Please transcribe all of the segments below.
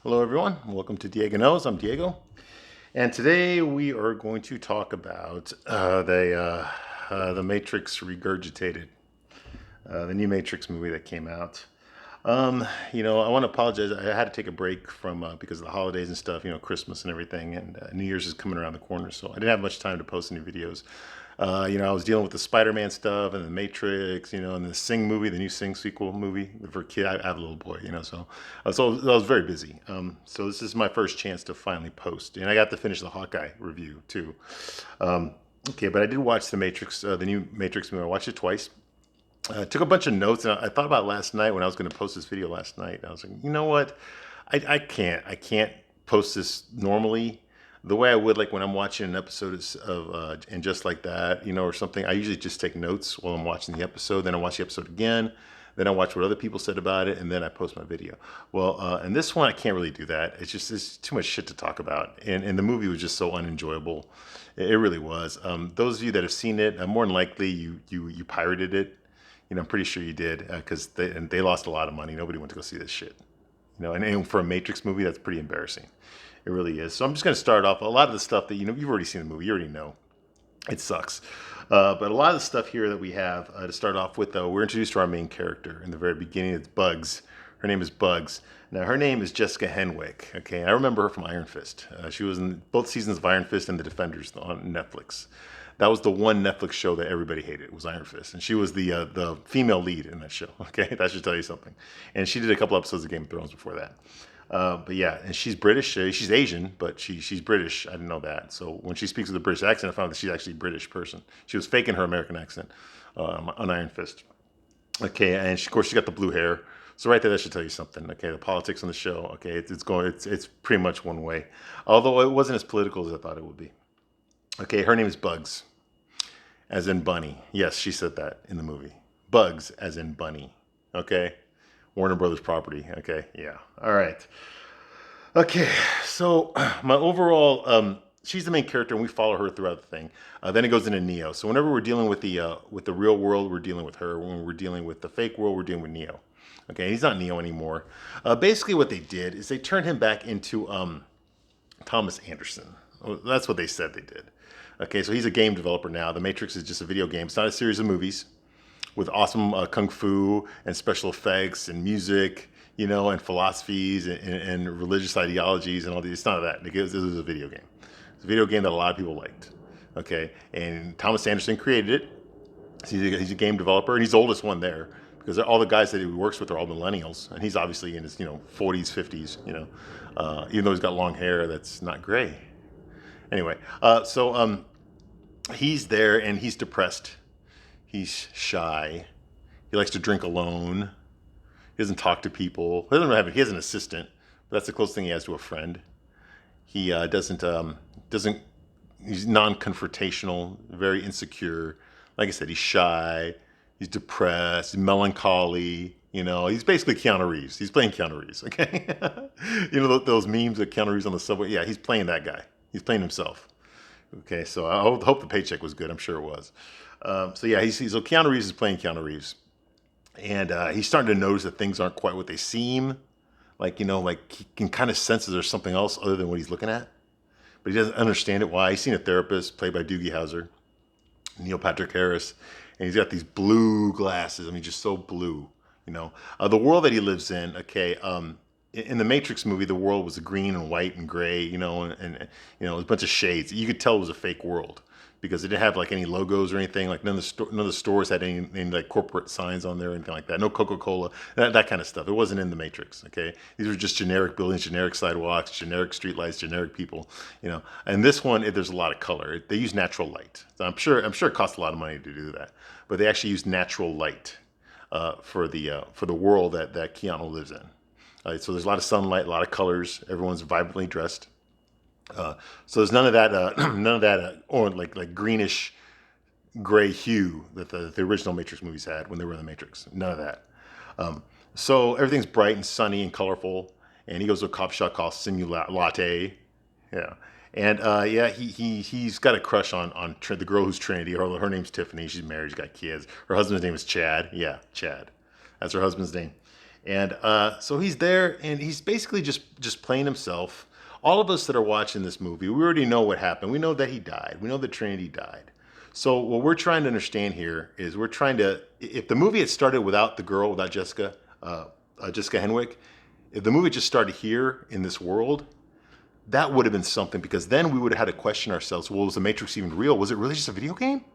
Hello everyone, welcome to Diego Knows. I'm Diego, and today we are going to talk about the Matrix Regurgitated, the new Matrix movie that came out. I want to apologize. I had to take a break from because of the holidays and stuff, Christmas and everything, and New Year's is coming around the corner, so I didn't have much time to post any videos. I was dealing with the Spider-Man stuff and the Matrix, and the Sing movie, the new Sing sequel movie for kid. I have a little boy, so I was very busy. So this is my first chance to finally post, and I got to finish the Hawkeye review too. Okay, but I did watch the Matrix, the new Matrix movie. I watched it twice. I took a bunch of notes, and I thought about last night when I was going to post this video last night. I was like, you know what? I can't post this normally the way I would like when I'm watching an episode of and just like that, or something. I usually just take notes while I'm watching the episode. Then I watch the episode again. Then I watch what other people said about it, and then I post my video. Well, and this one I can't really do that. It's too much shit to talk about, and the movie was just so unenjoyable. It really was. Those of you that have seen it, more than likely you pirated it. I'm pretty sure you did because they lost a lot of money. Nobody went to go see this shit. And for a Matrix movie, that's pretty embarrassing. It really is. So I'm just going to start off. A lot of the stuff that you've already seen the movie. You already know it sucks. But a lot of the stuff here that we have to start off with, though, we're introduced to our main character in the very beginning. It's Bugs. Her name is Bugs. Now, her name is Jessica Henwick. Okay, I remember her from Iron Fist. She was in both seasons of Iron Fist and The Defenders on Netflix. That was the one Netflix show that everybody hated, was Iron Fist, and she was the female lead in that show. Okay, that should tell you something. And she did a couple episodes of Game of Thrones before that. But yeah, and she's British. She's Asian, but she's British. I didn't know that. So when she speaks with a British accent, I found that she's actually a British person. She was faking her American accent on Iron Fist. Okay, and of course she got the blue hair. So right there, that should tell you something. Okay, the politics on the show. Okay, it's pretty much one way, although it wasn't as political as I thought it would be. Okay, her name is Bugs, as in bunny. Yes, she said that in the movie. Bugs, as in bunny. Okay, Warner Brothers property. Okay, yeah. All right. Okay, so my overall, she's the main character, and we follow her throughout the thing. Then it goes into Neo. So whenever we're dealing with the real world, we're dealing with her. When we're dealing with the fake world, we're dealing with Neo. Okay, he's not Neo anymore. Basically, what they did is they turned him back into Thomas Anderson. Well, that's what they said they did. Okay, so he's a game developer now. The Matrix is just a video game. It's not a series of movies with awesome kung fu and special effects and music, and philosophies and religious ideologies and all these. It's none of that. This is a video game. It's a video game that a lot of people liked. Okay, and Thomas Anderson created it. He's a game developer, and he's the oldest one there because all the guys that he works with are all millennials, and he's obviously in his 40s, 50s. Even though he's got long hair that's not gray. Anyway, so he's there and he's depressed. He's shy. He likes to drink alone. He doesn't talk to people. He has an assistant, but that's the closest thing he has to a friend. He doesn't. He's non-confrontational, very insecure. Like I said, he's shy. He's depressed. He's melancholy. He's basically Keanu Reeves. He's playing Keanu Reeves. Okay, those memes of Keanu Reeves on the subway. Yeah, he's playing that guy. He's playing himself. Okay, so I hope the paycheck was good. I'm sure it was. So yeah, so Keanu Reeves is playing Keanu Reeves, and he's starting to notice that things aren't quite what they seem. Like he can kind of sense that there's something else other than what he's looking at, but he doesn't understand it. Why? He's seen a therapist played by Doogie Howser, Neil Patrick Harris, and he's got these blue glasses. I mean, just so blue. The world that he lives in. Okay, in the Matrix movie, the world was green and white and gray, and it was a bunch of shades. You could tell it was a fake world because it didn't have like any logos or anything. Like none of the stores had any like corporate signs on there or anything like that. No Coca-Cola, that kind of stuff. It wasn't in the Matrix. Okay, these were just generic buildings, generic sidewalks, generic streetlights, generic people. And this one, there's a lot of color. They use natural light. So I'm sure it costs a lot of money to do that, but they actually use natural light for the world that Keanu lives in. So there's a lot of sunlight, a lot of colors. Everyone's vibrantly dressed. So there's none of that, or like greenish gray hue that the original Matrix movies had when they were in the Matrix. None of that. So everything's bright and sunny and colorful. And he goes to a coffee shop called Simulate. Yeah. And yeah, he's got a crush on the girl who's Trinity. Her name's Tiffany. She's married. She's got kids. Her husband's name is Chad. Yeah, Chad. That's her husband's name. And so he's there, and he's basically just playing himself. All of us that are watching this movie, we already know what happened. We know that he died. We know that Trinity died. So what we're trying to understand here is we're trying to, if the movie had started without the girl, without Jessica Henwick, if the movie just started here in this world, that would have been something, because then we would have had to question ourselves, well, was the Matrix even real? Was it really just a video game?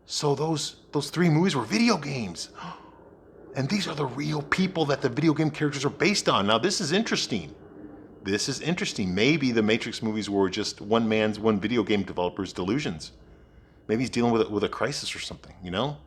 So those three movies were video games. And these are the real people that the video game characters are based on. Now, this is interesting. This is interesting. Maybe the Matrix movies were just one video game developer's delusions. Maybe he's dealing with a crisis or something, you know?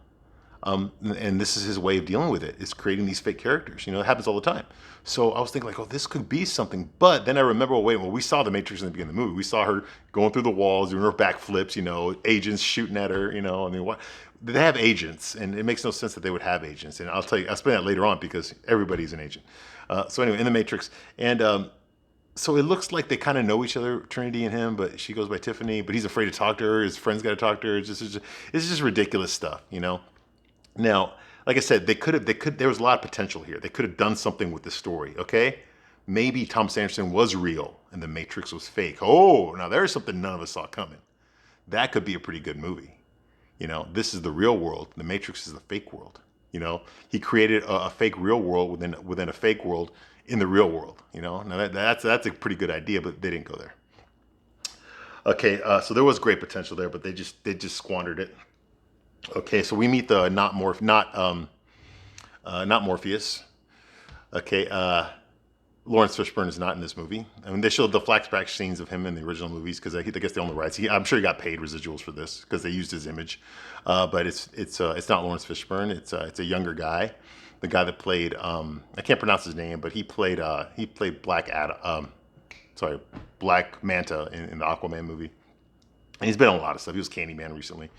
And this is his way of dealing with it, is creating these fake characters. You know, it happens all the time. So I was thinking like, oh, this could be something. But then I remember, well, we saw the Matrix in the beginning of the movie. We saw her going through the walls, doing her backflips, you know, agents shooting at her, you know. I mean, what? They have agents, and it makes no sense that they would have agents. And I'll tell you, I'll explain that later on, because everybody's an agent. So anyway, in the Matrix. And so it looks like they kind of know each other, Trinity and him, but she goes by Tiffany, but he's afraid to talk to her. His friends got to talk to her. It's just ridiculous stuff, you know? Now, like I said, there was a lot of potential here. They could have done something with this story, okay? Maybe Thomas Anderson was real and the Matrix was fake. Oh, now there's something none of us saw coming. That could be a pretty good movie. You know, this is the real world. The Matrix is the fake world. You know, he created a fake real world within a fake world in the real world. You know, now that's a pretty good idea, but they didn't go there. Okay, so there was great potential there, but they just squandered it. Okay, so we meet the not Morpheus. Okay, Lawrence Fishburne is not in this movie. I mean, they showed the flashback scenes of him in the original movies because I guess they own the rights. I'm sure he got paid residuals for this because they used his image. But it's not Lawrence Fishburne. It's a younger guy, the guy that played I can't pronounce his name, but he played Black Manta in the Aquaman movie, and he's been on a lot of stuff. He was Candyman recently.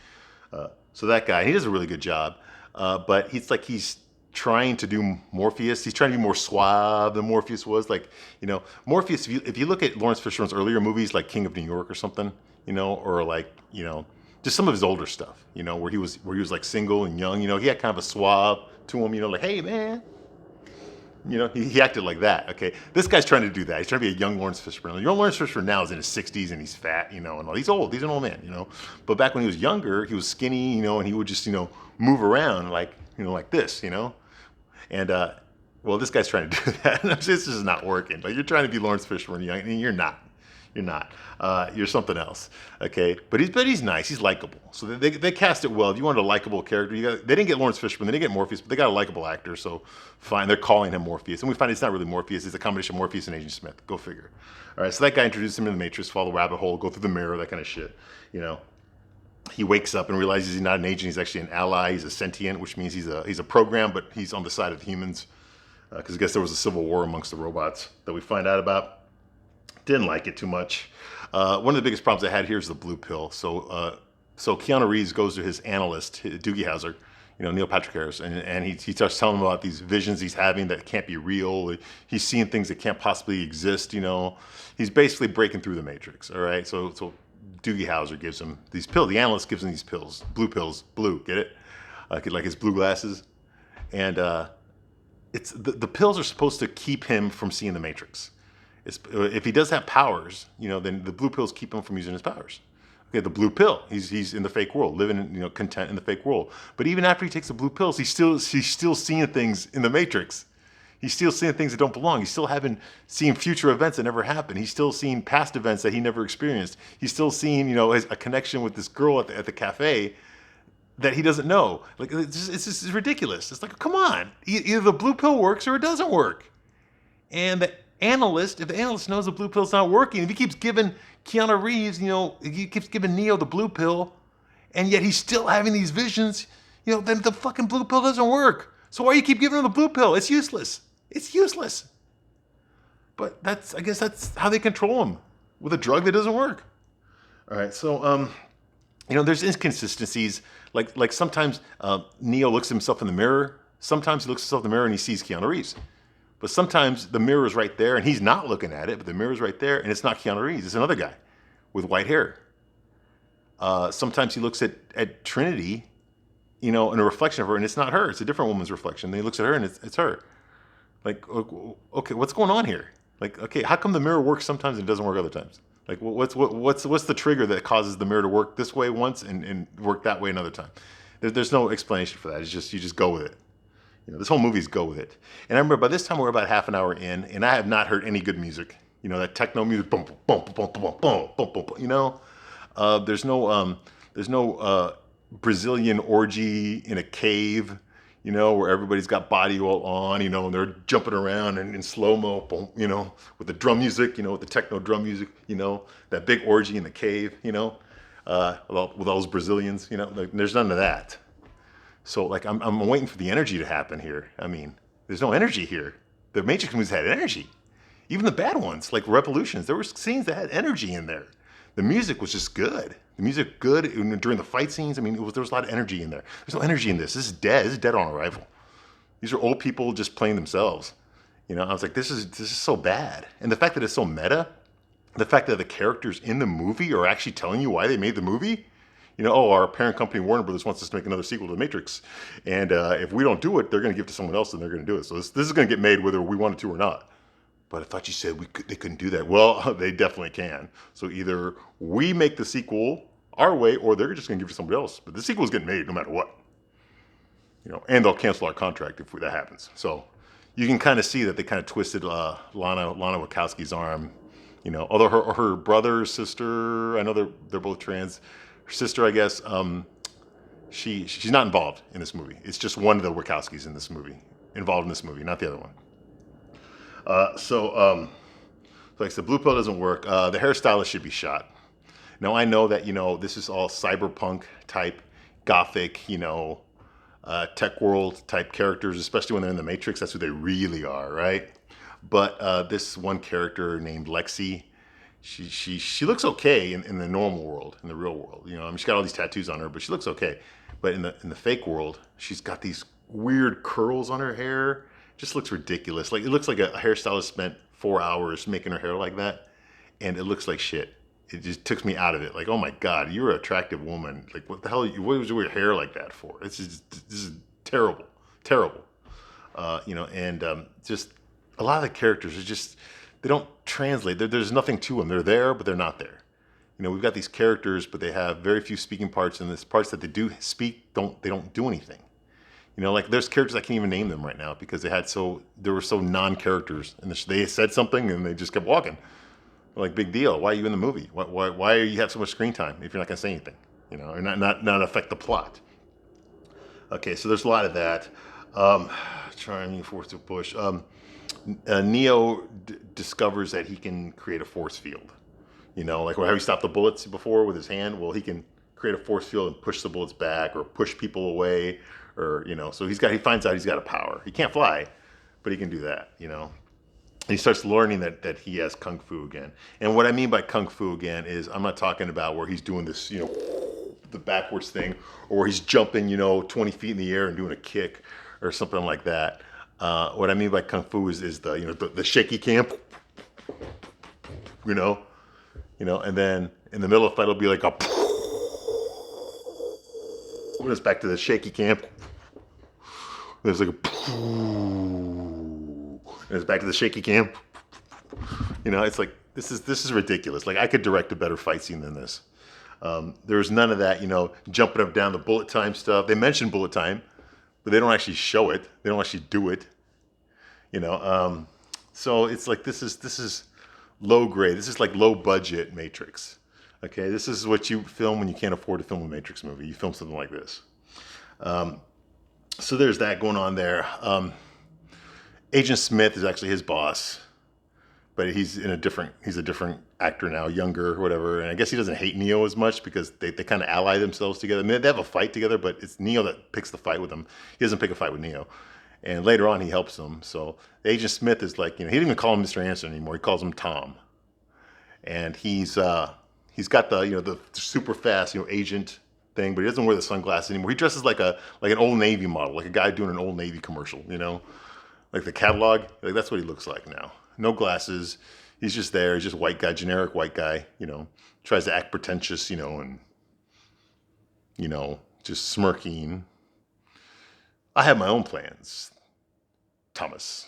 So that guy, he does a really good job. But he's trying to do Morpheus. He's trying to be more suave than Morpheus was. Like, you know, Morpheus, if you look at Lawrence Fishburne's earlier movies, like King of New York or something, you know, or like, you know, just some of his older stuff, you know, where he was like single and young, you know, he had kind of a suave to him, you know, like, hey man, you know, he acted like that. Okay, this guy's trying to do that. He's trying to be a young Lawrence Fishburne. Young Lawrence Fishburne now is in his 60s and he's fat, you know, and all. He's old. He's an old man, you know. But back when he was younger, he was skinny, you know, and he would just, you know, move around like, you know, like this, you know. And well, this guy's trying to do that. This is not working. Like, you're trying to be Lawrence Fishburne, young, and you're not. You're not. You're something else. Okay, but he's nice. He's likable. So they cast it well. If you wanted a likable character, they didn't get Lawrence Fishburne. They didn't get Morpheus, but they got a likable actor. So fine. They're calling him Morpheus, and we find it's not really Morpheus. It's a combination of Morpheus and Agent Smith. Go figure. All right. So that guy introduced him to the Matrix, follow the rabbit hole, go through the mirror, that kind of shit. You know. He wakes up and realizes he's not an agent. He's actually an ally. He's a sentient, which means he's a program, but he's on the side of the humans. Because I guess there was a civil war amongst the robots that we find out about. Didn't like it too much. One of the biggest problems I had here is the blue pill. So Keanu Reeves goes to his analyst, Doogie Howser, you know, Neil Patrick Harris, and he starts telling him about these visions he's having that can't be real. He's seeing things that can't possibly exist, you know. He's basically breaking through the Matrix, all right? So Doogie Howser gives him these pills. The analyst gives him these pills, blue, get it? Like his blue glasses. And it's the pills are supposed to keep him from seeing the Matrix. If he does have powers, you know, then the blue pills keep him from using his powers. Okay, the blue pill, he's in the fake world, living, you know, content in the fake world. But even after he takes the blue pills, he's still seeing things in the Matrix. He's still seeing things that don't belong. He's still seeing future events that never happened. He's still seeing past events that he never experienced. He's still seeing, you know, a connection with this girl at the cafe that he doesn't know. Like, it's just ridiculous. It's like, come on. Either the blue pill works or it doesn't work. And if the analyst knows the blue pill's not working, if he keeps giving Keanu Reeves, you know, he keeps giving Neo the blue pill, and yet he's still having these visions, you know, then the fucking blue pill doesn't work. So why do you keep giving him the blue pill? It's useless. It's useless. But I guess that's how they control him, with a drug that doesn't work. All right, so you know, there's inconsistencies. Like sometimes Neo looks at himself in the mirror. Sometimes he looks at himself in the mirror and he sees Keanu Reeves. But sometimes the mirror is right there and he's not looking at it, but the mirror is right there and it's not Keanu Reeves. It's another guy with white hair. Sometimes he looks at Trinity, you know, in a reflection of her, and it's not her. It's a different woman's reflection. Then he looks at her and it's her. Like, okay, what's going on here? Like, okay, how come the mirror works sometimes and doesn't work other times? Like, what's the trigger that causes the mirror to work this way once and work that way another time? There's no explanation for that. It's just you just go with it. This whole movie's go with it. And I remember by this time we're about half an hour in, and I have not heard any good music. That techno music, boom, boom, boom, boom, boom, boom, boom, boom, boom. There's no Brazilian orgy in a cave, where everybody's got body oil on, and they're jumping around and in slow mo, boom, with the drum music, with the techno drum music, that big orgy in the cave, with all those Brazilians, like, there's none of that. So like I'm waiting for the energy to happen here. I mean, there's no energy here. The Matrix movies had energy. Even the bad ones, like Revolutions, there were scenes that had energy in there. The music was just good. The music good during the fight scenes. I mean, there was a lot of energy in there. There's no energy in this. This is dead. This is dead on arrival. These are old people just playing themselves. I was like, this is so bad. And the fact that it's so meta, the fact that the characters in the movie are actually telling you why they made the movie. Our parent company Warner Brothers wants us to make another sequel to The Matrix, and if we don't do it, they're going to give it to someone else, and they're going to do it. So this is going to get made whether we want it to or not. But I thought you said they couldn't do that. Well, they definitely can. So either we make the sequel our way, or they're just going to give it to somebody else. But the sequel is getting made no matter what. And they'll cancel our contract if that happens. So you can kind of see that they kind of twisted Lana Wachowski's arm. Although her brother, sister, I know they're both trans. Her sister, I guess, she's not involved in this movie. It's just one of the Wachowskis in this movie, involved in this movie, not the other one. Like I said, blue pill doesn't work. The hairstylist should be shot. Now I know that this is all cyberpunk type, gothic, tech world type characters, especially when they're in the Matrix. That's who they really are, right? But this one character named Lexi. She looks okay in the normal world, in the real world. She's got all these tattoos on her, but she looks okay. But in the fake world, she's got these weird curls on her hair. Just looks ridiculous. Like, it looks like a hairstylist spent 4 hours making her hair like that, and it looks like shit. It just took me out of it. Like, oh my god, you're an attractive woman. Like, what the hell? What was your hair like that for? This is terrible, terrible. Just a lot of the characters are just. They don't translate. There's nothing to them. They're there, but they're not there. We've got these characters, but they have very few speaking parts, and the parts that they do speak, they don't do anything. Like there's characters I can't even name them right now because they were so non-characters, and they said something and they just kept walking. Like, big deal. Why are you in the movie? Why do you have so much screen time if you're not going to say anything? Or not affect the plot. Okay, so there's a lot of that. Trying force to push. Neo discovers that he can create a force field. Like how he stopped the bullets before with his hand. Well, he can create a force field and push the bullets back or push people away, or So he finds out he's got a power. He can't fly, but he can do that. And he starts learning that he has kung fu again. And what I mean by kung fu again is I'm not talking about where he's doing this, the backwards thing, or where he's jumping, 20 feet in the air and doing a kick or something like that. What I mean by kung fu is the shaky cam, and then in the middle of the fight it'll be like a, when it's back to the shaky cam, there's like a, and it's back to the shaky cam. It's like this is ridiculous. Like, I could direct a better fight scene than this. There's none of that, jumping up down the bullet time stuff. They mention bullet time, but they don't actually show it. They don't actually do it. So it's like this is low grade. This is like low budget Matrix. Okay, this is what you film when you can't afford to film a Matrix movie. You film something like this. So there's that going on there. Agent Smith is actually his boss, but he's a different actor now, younger, whatever. And I guess he doesn't hate Neo as much because they kind of ally themselves together. I mean, they have a fight together, but it's Neo that picks the fight with him. He doesn't pick a fight with Neo. And later on, he helps him. So Agent Smith is like, he didn't even call him Mr. Anderson anymore. He calls him Tom. And he's got the super fast, agent thing, but he doesn't wear the sunglasses anymore. He dresses like an Old Navy model, like a guy doing an Old Navy commercial, like the catalog. Like, that's what he looks like now. No glasses. He's just there. He's just white guy, generic white guy, tries to act pretentious, and, just smirking. I have my own plans, Thomas.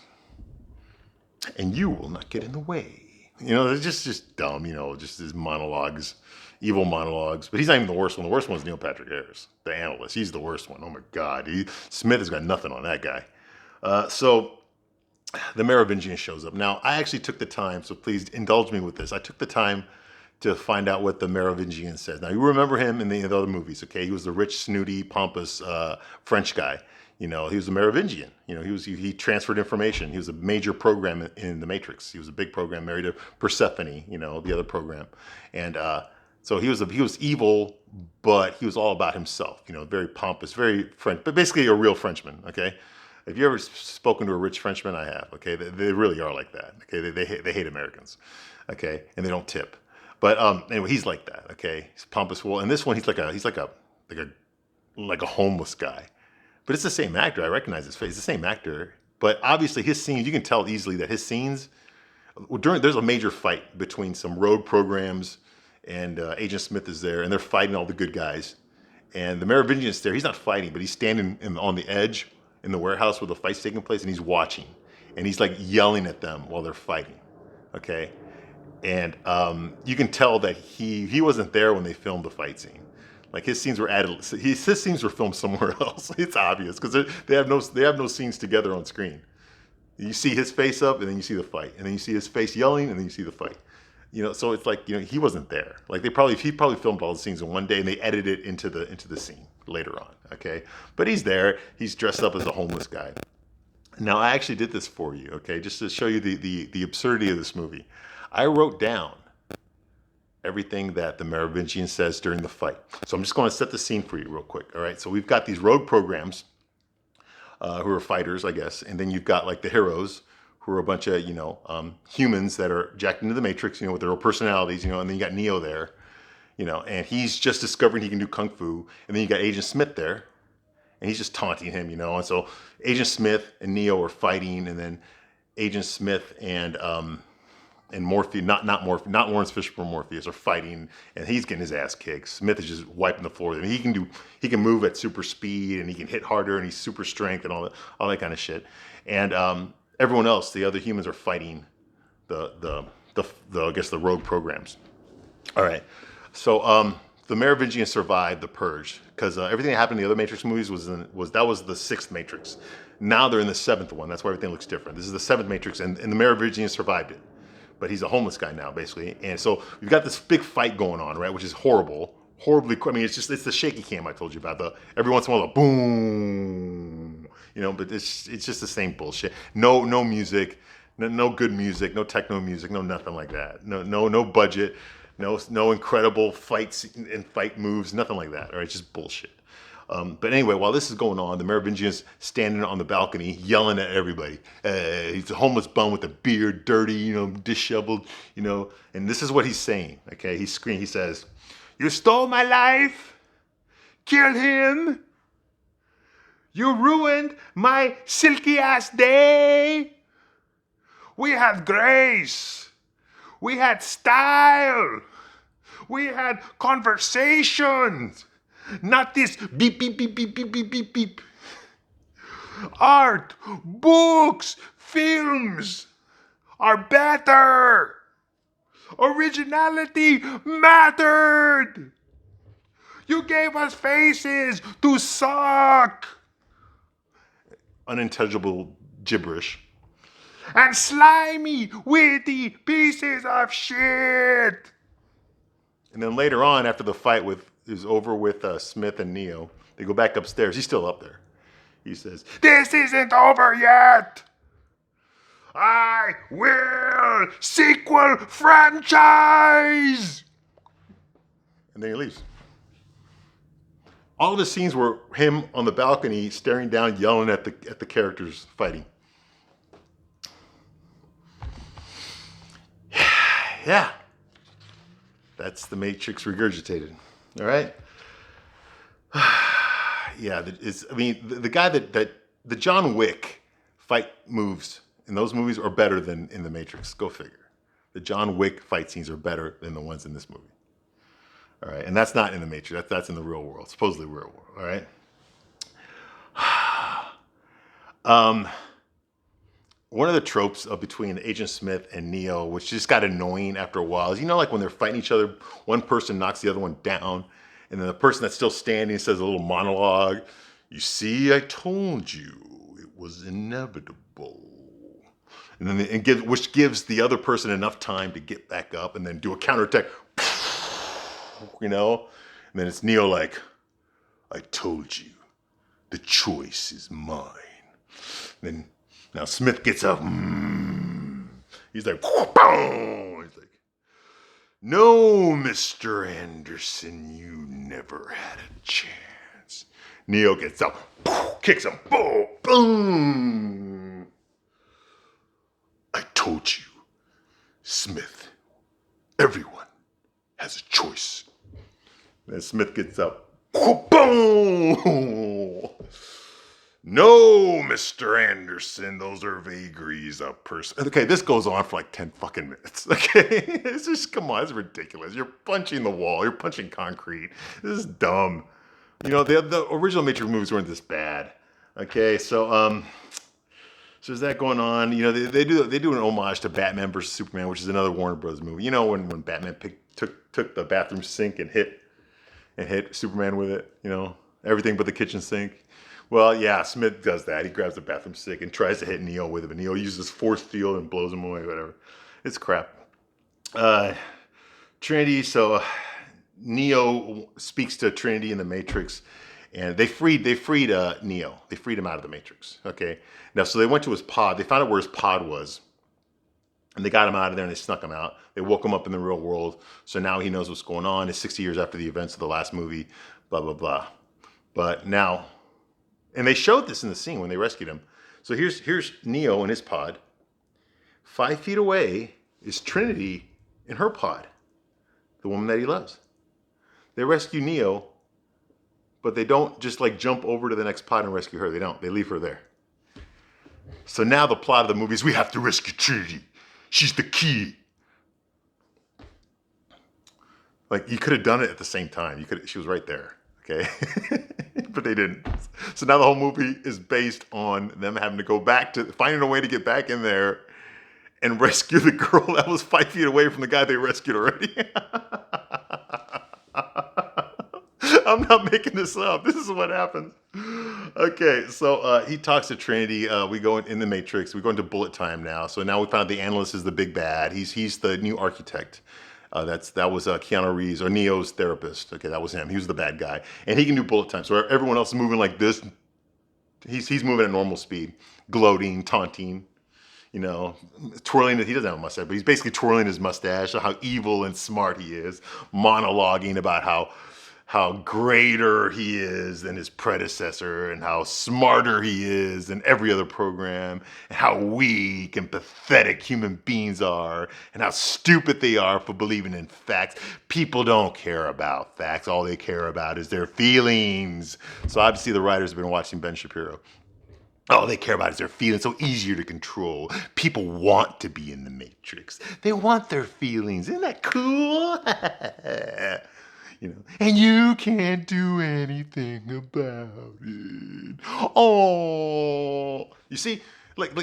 and you will not get in the way. You know, it's just dumb, you know, just his monologues, evil monologues. But he's not even the worst one. The worst one is Neil Patrick Harris, the analyst. He's the worst one. Oh my God. Smith has got nothing on that guy. So the Merovingian shows up. Now, I actually took the time, so please indulge me with this. I took the time to find out what the Merovingian says. Now, you remember him in the other movies, okay? He was the rich, snooty, pompous French guy. You know, he was a Merovingian. You know, he transferred information. He was a major program in the Matrix. He was a big program, married to Persephone, you know, the other program. And so he was evil, but he was all about himself. You know, very pompous, very French, but basically a real Frenchman, okay? If you ever spoken to a rich Frenchman, I have, okay? They really are like that, okay? They hate Americans, okay? And they don't tip. But anyway, he's like that, okay? He's pompous. Well, in this one, he's like a homeless guy. But it's the same actor. I recognize his face. It's the same actor. But obviously, his scenes, you can tell easily that his scenes, there's a major fight between some rogue programs, and Agent Smith is there, and they're fighting all the good guys. And the Merovingian's there. He's not fighting, but he's standing on the edge in the warehouse where the fight's taking place, and he's watching. And he's like yelling at them while they're fighting, okay? And you can tell that he wasn't there when they filmed the fight scene. Like his scenes were added. His scenes were filmed somewhere else. It's obvious because they have no scenes together on screen. You see his face up, and then you see the fight, and then you see his face yelling, and then you see the fight. You know, so it's like, you know, he wasn't there. Like he probably filmed all the scenes in one day, and they edited it into the scene later on. Okay, but he's there. He's dressed up as a homeless guy. Now I actually did this for you. Okay, just to show you the absurdity of this movie. I wrote down everything that the Merovingian says during the fight. So I'm just going to set the scene for you real quick. All right. So we've got these rogue programs who are fighters, I guess, and then you've got like the heroes who are a bunch of humans that are jacked into the Matrix, you know, with their own personalities, you know, and then you got Neo there, you know, and he's just discovering he can do kung fu, and then you got Agent Smith there, and he's just taunting him, you know, and so Agent Smith and Neo are fighting, and then Agent Smith and Morpheus, not Lawrence Fishburne, Morpheus are fighting, and he's getting his ass kicked. Smith is just wiping the floor. I mean, he can move at super speed, and he can hit harder, and he's super strength, and all that kind of shit. And everyone else, the other humans, are fighting the I guess the rogue programs. All right, so the Merovingians survived the purge because everything that happened in the other Matrix movies was the sixth Matrix. Now they're in the seventh one. That's why everything looks different. This is the seventh Matrix, and the Merovingians survived it. But he's a homeless guy now, basically. And so you've got this big fight going on, right? Which is horribly. I mean, it's the shaky cam I told you about. Every once in a while, the boom, you know. But it's just the same bullshit. No music, no good music, no techno music, no nothing like that. No budget, no incredible fights and fight moves, nothing like that. All right, just bullshit. But anyway, while this is going on, the Merovingian's standing on the balcony yelling at everybody. He's a homeless bum with a beard, dirty, you know, disheveled, you know. And this is what he's saying, okay? He's screaming. He says, "You stole my life. Kill him. You ruined my silky-ass day. We had grace. We had style. We had conversations. Not this beep, beep, beep, beep, beep, beep, beep, beep. Art, books, films are better. Originality mattered. You gave us faces to suck." Unintelligible gibberish. "And slimy, witty pieces of shit." And then later on, after the fight is over with Smith and Neo, they go back upstairs. He's still up there. He says, "This isn't over yet. I will sequel franchise." And then he leaves. All of the scenes were him on the balcony staring down, yelling at the characters fighting. Yeah. That's the Matrix regurgitated. All right. Yeah, the guy that the John Wick fight moves in those movies are better than in the Matrix. Go figure. The John Wick fight scenes are better than the ones in this movie. All right, and that's not in the Matrix. That's in the real world, supposedly real world. All right. one of the tropes between Agent Smith and Neo, which just got annoying after a while, is like when they're fighting each other, one person knocks the other one down, and then the person that's still standing says a little monologue. You see, I told you it was inevitable. And then which gives the other person enough time to get back up and then do a counterattack. And then it's Neo like, I told you, the choice is mine. And then now Smith gets up. He's like, boom. He's like, no, Mr. Anderson, you never had a chance. Neo gets up, kicks him, boom, boom. I told you, Smith, everyone has a choice. Then Smith gets up, boom. No, Mr. Anderson, those are vagaries of person. Okay, this goes on for like 10 fucking minutes. Okay, it's just, come on, it's ridiculous. You're punching the wall, you're punching concrete. This is dumb. The original Matrix movies weren't this bad. Okay, so there's that going on. They do an homage to Batman versus Superman, which is another Warner Bros. Movie. When Batman took the bathroom sink and hit Superman with it. Everything but the kitchen sink. Well, yeah, Smith does that. He grabs the bathroom stick and tries to hit Neo with it, but Neo uses force field and blows him away, whatever. It's crap. Trinity, so Neo speaks to Trinity in the Matrix, and they freed Neo. They freed him out of the Matrix, okay? Now, so they went to his pod. They found out where his pod was, and they got him out of there, and they snuck him out. They woke him up in the real world, so now he knows what's going on. It's 60 years after the events of the last movie, blah, blah, blah. But now... And they showed this in the scene when they rescued him. So here's Neo in his pod. 5 feet away is Trinity in her pod, the woman that he loves. They rescue Neo, but they don't just like jump over to the next pod and rescue her. They don't. They leave her there. So now the plot of the movie is we have to rescue Trinity. She's the key. Like, you could have done it at the same time. She was right there. Okay, but they didn't. So now the whole movie is based on them having to go back to finding a way to get back in there and rescue the girl that was 5 feet away from the guy they rescued already. I'm not making this up. This is what happens. Okay, so he talks to Trinity. We go in the Matrix. We go into bullet time now. So now we found out the analyst is the big bad. He's the new architect. That was Keanu Reeves, or Neo's therapist. Okay, that was him. He was the bad guy, and he can do bullet time. So everyone else is moving like this. He's moving at normal speed, gloating, taunting, twirling. He doesn't have a mustache, but he's basically twirling his mustache. How evil and smart he is, monologuing about how greater he is than his predecessor and how smarter he is than every other program and how weak and pathetic human beings are and how stupid they are for believing in facts. People don't care about facts. All they care about is their feelings. So obviously the writers have been watching Ben Shapiro. All they care about is their feelings. So easier to control. People want to be in the Matrix. They want their feelings. Isn't that cool? And you can't do anything about it. Oh, you see, like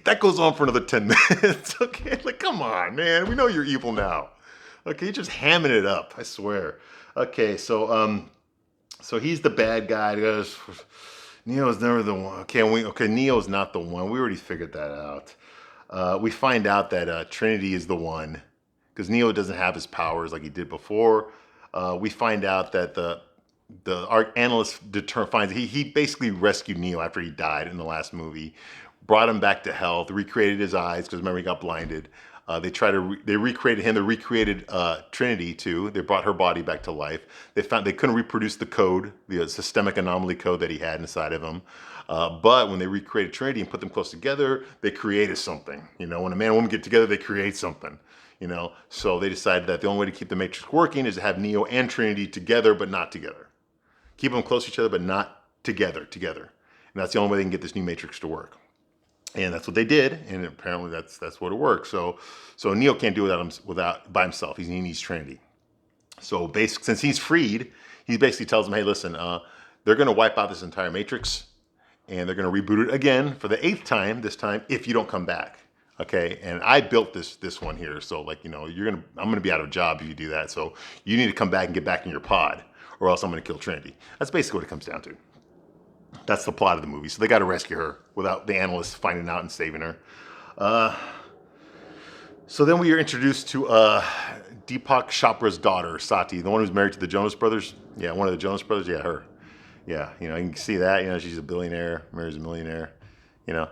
that goes on for another 10 minutes. Okay, like come on, man, we know you're evil now. Okay, you're just hamming it up. I swear. Okay, so he's the bad guy. Neo's never the one. Okay, Neo's not the one. We already figured that out. We find out that Trinity is the one because Neo doesn't have his powers like he did before. We find out that the analyst finds he basically rescued Neo after he died in the last movie, brought him back to health, recreated his eyes because remember he got blinded. They recreated him. They recreated Trinity too. They brought her body back to life. They found they couldn't reproduce the code, the systemic anomaly code that he had inside of him. But when they recreated Trinity and put them close together, they created something. When a man and woman get together, they create something. So they decided that the only way to keep the Matrix working is to have Neo and Trinity together, but not together. Keep them close to each other, but not together. And that's the only way they can get this new Matrix to work. And that's what they did, and apparently that's what it worked. So Neo can't do it by himself. He needs Trinity. So basically, since he's freed, he basically tells them, hey, listen, they're going to wipe out this entire Matrix, and they're going to reboot it again for the 8th time this time if you don't come back. Okay, and I built this one here, so like, you know, I'm gonna be out of a job if you do that, so you need to come back and get back in your pod, or else I'm gonna kill Trinity. That's basically what it comes down to. That's the plot of the movie. So they got to rescue her without the analysts finding out and saving her. So then we are introduced to Deepak Chopra's daughter, Sati, the one who's married to the Jonas Brothers. Yeah, one of the Jonas Brothers. Yeah, her. Yeah, you know, you can see that. You know, she's a billionaire, marries a millionaire. You know,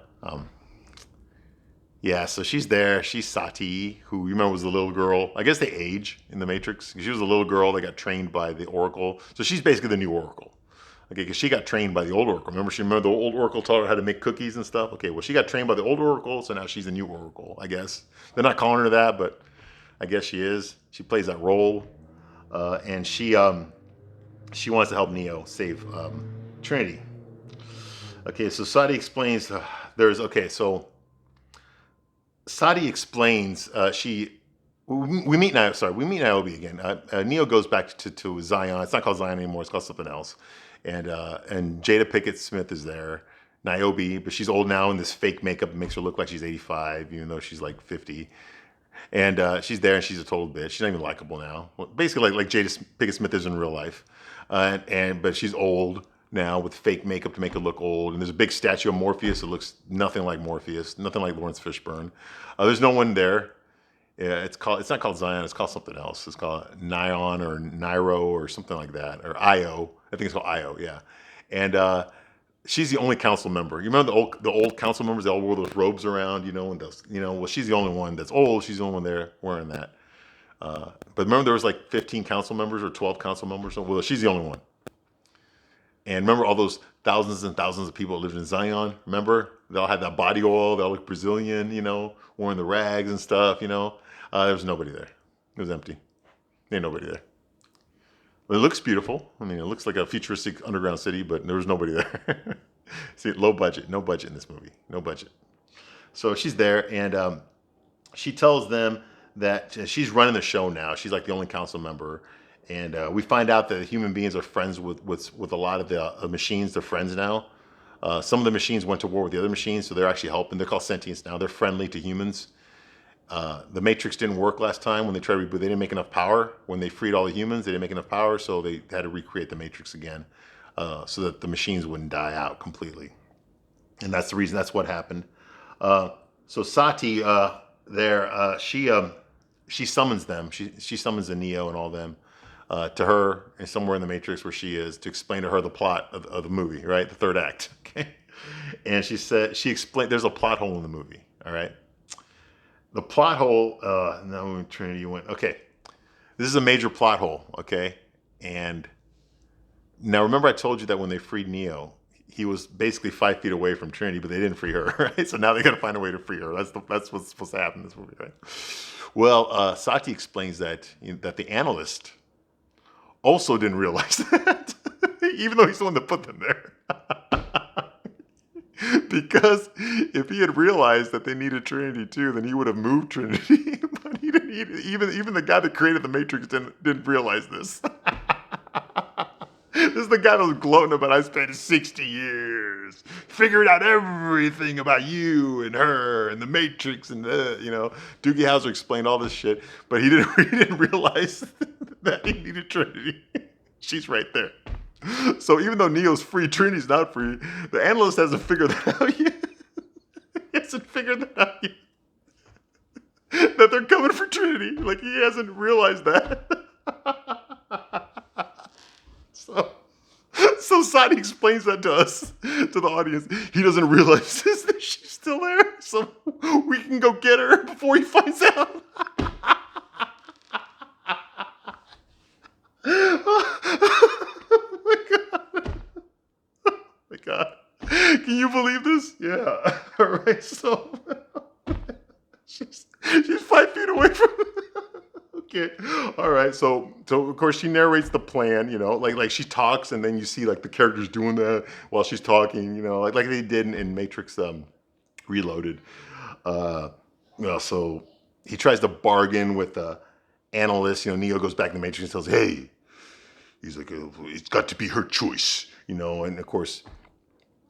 yeah. So she's there. She's Sati, who you remember was the little girl. I guess they age in the Matrix. She was a little girl that got trained by the Oracle. So she's basically the new Oracle. Okay, because she got trained by the old Oracle. Remember the old Oracle taught her how to make cookies and stuff? Okay, well, she got trained by the old Oracle, so now she's the new Oracle, I guess. They're not calling her that, but I guess she is. She plays that role. And she wants to help Neo save Trinity. Okay, so Sadi explains, Sadi explains, we meet Niobe again. Neo goes back to Zion. It's not called Zion anymore. It's called something else. And Jada Pinkett Smith is there, Niobe, but she's old now, and this fake makeup makes her look like she's 85, even though she's like 50. And she's there, and she's a total bitch. She's not even likable now. Well, basically, like Jada Pinkett Smith is in real life, but she's old now with fake makeup to make her look old. And there's a big statue of Morpheus that looks nothing like Morpheus, nothing like Lawrence Fishburne. There's no one there. Yeah, it's not called Zion. It's called something else. It's called Nion or Niro or something like that, or Io. I think it's called Io. Yeah, and she's the only council member. You remember the old council members? They all wore those robes around, Well, she's the only one that's old. She's the only one there wearing that. But remember, there was like 15 council members or 12 council members. Well, she's the only one. And remember all those thousands and thousands of people that lived in Zion? Remember? They all had that body oil. They all looked Brazilian, wearing the rags and stuff, There was nobody there. It was empty. There ain't nobody there. But it looks beautiful. I mean, it looks like a futuristic underground city, but there was nobody there. See, low budget. No budget in this movie. No budget. So she's there, and she tells them that she's running the show now. She's like the only council member. And we find out that human beings are friends with a lot of the machines. They're friends now. Some of the machines went to war with the other machines, so they're actually helping. They're called sentients now. They're friendly to humans. The Matrix didn't work last time when they tried to reboot. They didn't make enough power. When they freed all the humans, they didn't make enough power, so they had to recreate the Matrix again so that the machines wouldn't die out completely. And that's the reason. That's what happened. So Sati she summons them. She summons the Neo and all them to her and somewhere in the Matrix where she is to explain to her the plot of the movie, right? The third act. Okay. And she explained there's a plot hole in the movie. All right. The plot hole, now Trinity went, okay. This is a major plot hole, okay? And now remember I told you that when they freed Neo, he was basically 5 feet away from Trinity, but they didn't free her, right? So now they got to find a way to free her. That's what's supposed to happen in this movie, right? Well, Sati explains that the analyst also didn't realize that, even though he's the one that put them there. Because if he had realized that they needed Trinity too, then he would have moved Trinity. But he didn't need it. Even the guy that created the Matrix didn't realize this. This is the guy that was gloating about, I spent 60 years figuring out everything about you and her and the Matrix and Doogie Howser explained all this shit, but he didn't realize that he needed Trinity. She's right there. So even though Neo's free, Trinity's not free. The analyst hasn't figured that out yet. He hasn't figured that out yet. That they're coming for Trinity. Like, he hasn't realized that. So Sadi explains that to us, to the audience. He doesn't realize that she's still there, so we can go get her before he finds out. God. Can you believe this? Yeah. All right. So she's 5 feet away from. Okay. All right. So of course she narrates the plan. Like she talks, and then you see like the characters doing that while she's talking. Like they did in Matrix Reloaded. So he tries to bargain with the analyst. Neo goes back to the Matrix and says, "Hey," he's like, "It's got to be her choice." And of course.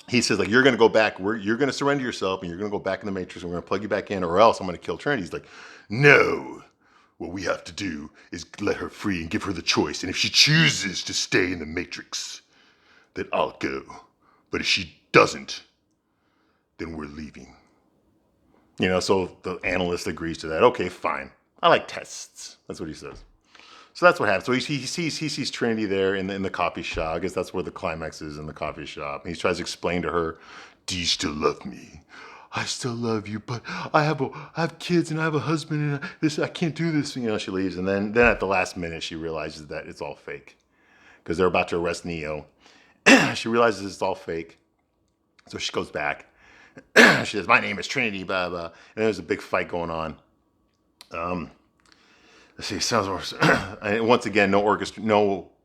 he says, like, you're going to go back. You're going to surrender yourself, and you're going to go back in the Matrix, and we're going to plug you back in, or else I'm going to kill Trinity. He's like, no. What we have to do is let her free and give her the choice. And if she chooses to stay in the Matrix, then I'll go. But if she doesn't, then we're leaving. So the analyst agrees to that. Okay, fine. I like tests. That's what he says. So that's what happens. So he sees Trinity there in the coffee shop. I guess that's where the climax is, in the coffee shop. And he tries to explain to her, do you still love me? I still love you, but I have kids and I have a husband and I can't do this. She leaves. And then at the last minute, she realizes that it's all fake because they're about to arrest Neo. She realizes it's all fake. So she goes back. She says, my name is Trinity, blah, blah. And there's a big fight going on. Let's see, sounds worse. Once again, no orchestra,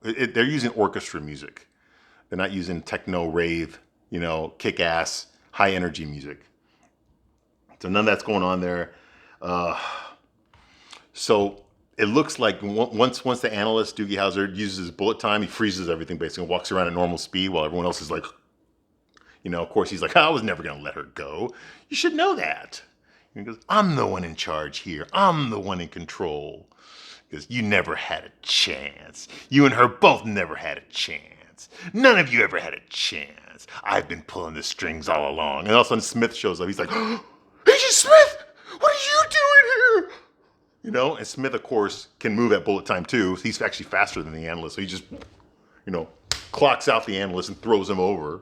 they're using orchestra music. They're not using techno, rave, kick-ass, high-energy music. So none of that's going on there. So it looks like once the analyst, Doogie Howser, uses his bullet time, he freezes everything basically and walks around at normal speed while everyone else is like, of course he's like, I was never going to let her go. You should know that. And he goes, I'm the one in charge here. I'm the one in control. Because you never had a chance. You and her both never had a chance. None of you ever had a chance. I've been pulling the strings all along. And all of a sudden Smith shows up. He's like, Agent Smith, what are you doing here? And Smith, of course, can move at bullet time too. He's actually faster than the analyst. So he just, clocks out the analyst and throws him over.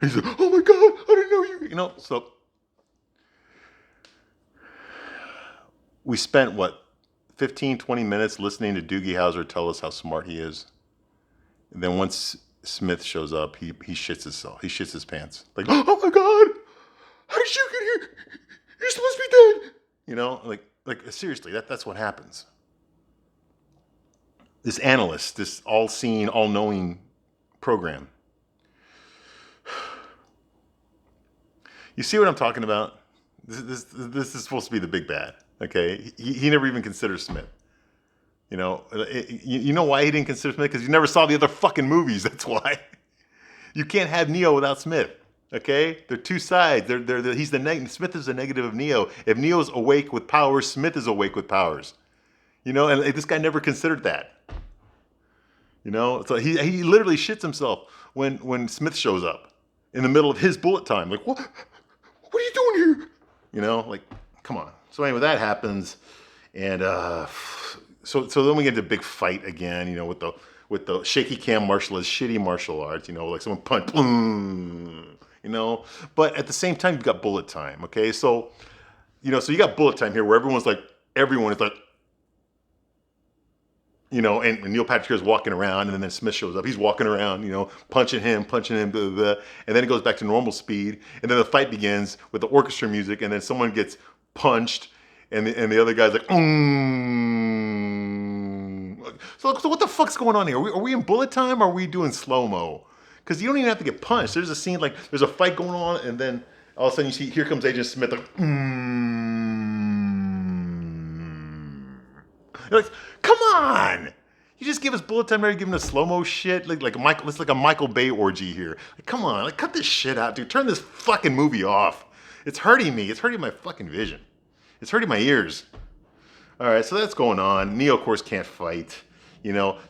He's like, oh my God, I didn't know you. So we spent, 15, 20 minutes listening to Doogie Howser tell us how smart he is. And then once Smith shows up, he shits himself. He shits his pants. Like, oh my God, how did you get here? You're supposed to be dead. Like seriously, that's what happens. This analyst, this all-seeing, all-knowing program. You see what I'm talking about? This is supposed to be the big bad. Okay, he never even considered Smith. You know why he didn't consider Smith? Because you never saw the other fucking movies. That's why. You can't have Neo without Smith. Okay, they're two sides. He's the Smith is the negative of Neo. If Neo's awake with powers, Smith is awake with powers. And this guy never considered that. So he literally shits himself when Smith shows up in the middle of his bullet time. Like, what are you doing here? Come on. So anyway, that happens, and so then we get into a big fight again. With the shaky cam shitty martial arts. Like someone punch, boom. But at the same time, you've got bullet time. Okay, so so you got bullet time here, where everyone is like, and Neil Patrick Harris is walking around, and then Smith shows up. He's walking around, punching him, blah, blah, blah, and then it goes back to normal speed, and then the fight begins with the orchestra music, and then someone gets punched, and the other guy's like, So what the fuck's going on here? Are we in bullet time, or are we doing slow-mo? Because you don't even have to get punched. There's a scene, like, there's a fight going on, and then all of a sudden you see, here comes Agent Smith, like, You're like, come on! You just give us bullet time, are you giving us slow-mo shit? It's like a Michael Bay orgy here. Like, come on, cut this shit out, dude. Turn this fucking movie off. It's hurting me. It's hurting my fucking vision. It's hurting my ears. All right, so that's going on. Neo, of course, can't fight.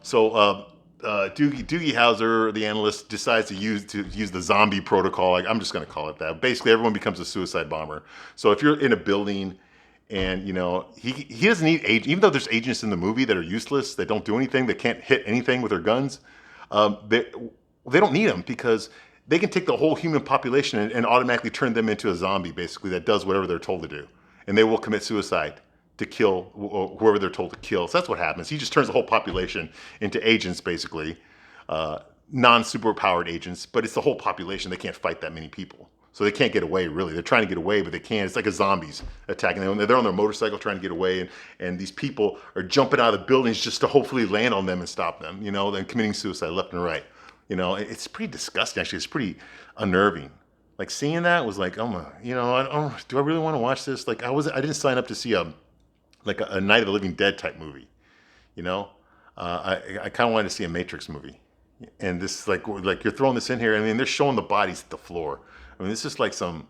So Doogie Howser, the analyst, decides to use the zombie protocol. I'm just going to call it that. Basically, everyone becomes a suicide bomber. So if you're in a building and, he doesn't need agents, even though there's agents in the movie that are useless, that don't do anything, they can't hit anything with their guns, they don't need them because they can take the whole human population and automatically turn them into a zombie, basically, that does whatever they're told to do. And they will commit suicide to kill whoever they're told to kill. So that's what happens. He just turns the whole population into agents, basically. Non-superpowered agents, but it's the whole population. They can't fight that many people. So they can't get away, really. They're trying to get away, but they can't. It's like a zombies attacking them. They're on their motorcycle trying to get away, and these people are jumping out of the buildings just to hopefully land on them and stop them, then committing suicide left and right. It's pretty disgusting, actually. It's pretty unnerving. Like, seeing that was like, oh my, do I really want to watch this? Like, I didn't sign up to see a Night of the Living Dead type movie, I kind of wanted to see a Matrix movie, And this like you're throwing this in here. I mean, they're showing the bodies at the floor. I mean, this is like some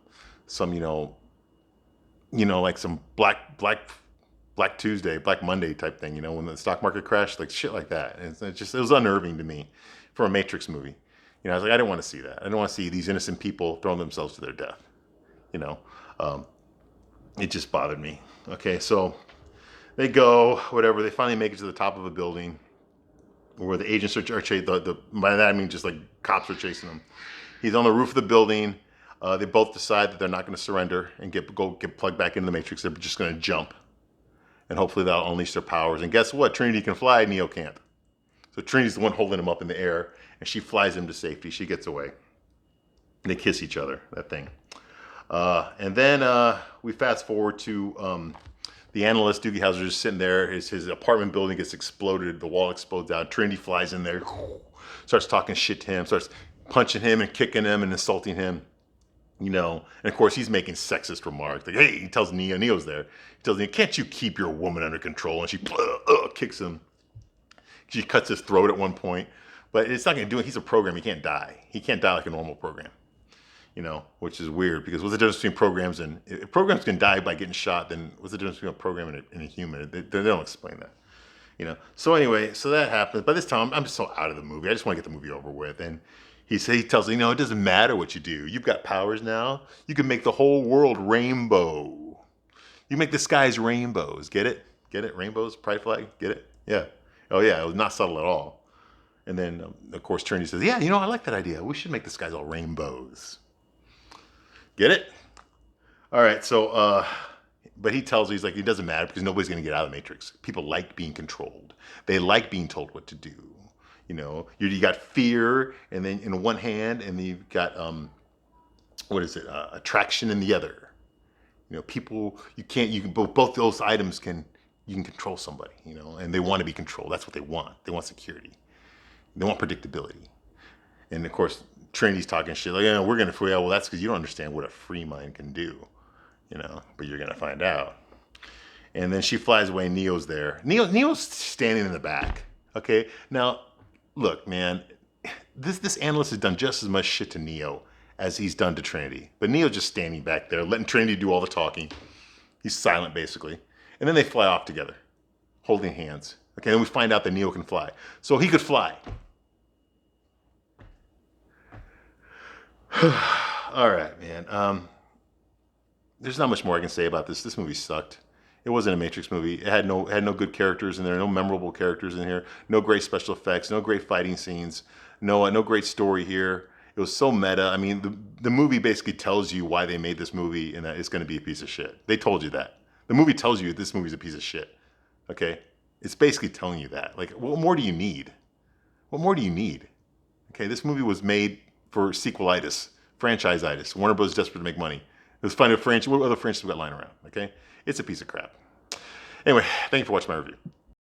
like some Black Tuesday, Black Monday type thing. When the stock market crashed, like shit like that. And it was unnerving to me for a Matrix movie. I was like, I didn't want to see that. I didn't want to see these innocent people throwing themselves to their death. It just bothered me. Okay, so they go, whatever. They finally make it to the top of a building where the agents are chasing. By that I mean just like cops are chasing him. He's on the roof of the building. They both decide that they're not going to surrender and get plugged back into the Matrix. They're just going to jump, and hopefully that'll unleash their powers. And guess what? Trinity can fly. Neo can't. So Trinity's the one holding him up in the air, and she flies him to safety. She gets away. And they kiss each other. That thing. And then we fast forward to the analyst, Doogie Howser, just sitting there. His apartment building gets exploded. The wall explodes out. Trinity flies in there, starts talking shit to him, starts punching him and kicking him and insulting him. And of course he's making sexist remarks. Like, hey, he tells Neo's there. He tells Neo, can't you keep your woman under control? And she kicks him. She cuts his throat at one point. But it's not going to do it. He's a program. He can't die. He can't die like a normal program. Which is weird, because what's the difference between programs and... If programs can die by getting shot, then what's the difference between a program and a human? They don't explain that. So anyway, so that happens. By this time, I'm just so out of the movie. I just want to get the movie over with. And he tells me, it doesn't matter what you do. You've got powers now. You can make the whole world rainbow. You make the skies rainbows. Get it? Get it? Rainbows? Pride flag? Get it? Yeah. Oh, yeah. It was not subtle at all. And then, of course, Trinity says, yeah, I like that idea. We should make the skies all rainbows. Get it? All right. So, but he tells her, he's like, it doesn't matter because nobody's going to get out of the Matrix. People like being controlled. They like being told what to do. You got fear, and then in one hand, and then you've got attraction in the other. People you can both those items you can control somebody. And they want to be controlled. That's what they want. They want security. They want predictability. And of course, Trinity's talking shit like, we're gonna free. Well, that's because you don't understand what a free mind can do. But you're gonna find out. And then she flies away. Neo's there. Neo's standing in the back. Okay, now. Look, man, this analyst has done just as much shit to Neo as he's done to Trinity. But Neo's just standing back there, letting Trinity do all the talking. He's silent, basically. And then they fly off together, holding hands. Okay, then we find out that Neo can fly. So he could fly. All right, man. There's not much more I can say about this. This movie sucked. It wasn't a Matrix movie. It had no good characters in there, no memorable characters in here, no great special effects, no great fighting scenes, no great story here. It was so meta. I mean, the movie basically tells you why they made this movie and that it's going to be a piece of shit. They told you that. The movie tells you this movie's a piece of shit. Okay? It's basically telling you that. Like, what more do you need? What more do you need? Okay, this movie was made for sequelitis, franchise-itis. Warner Bros. Desperate to make money. Let's find a franchise. What other franchises we got lying around? Okay? It's a piece of crap. Anyway, thank you for watching my review.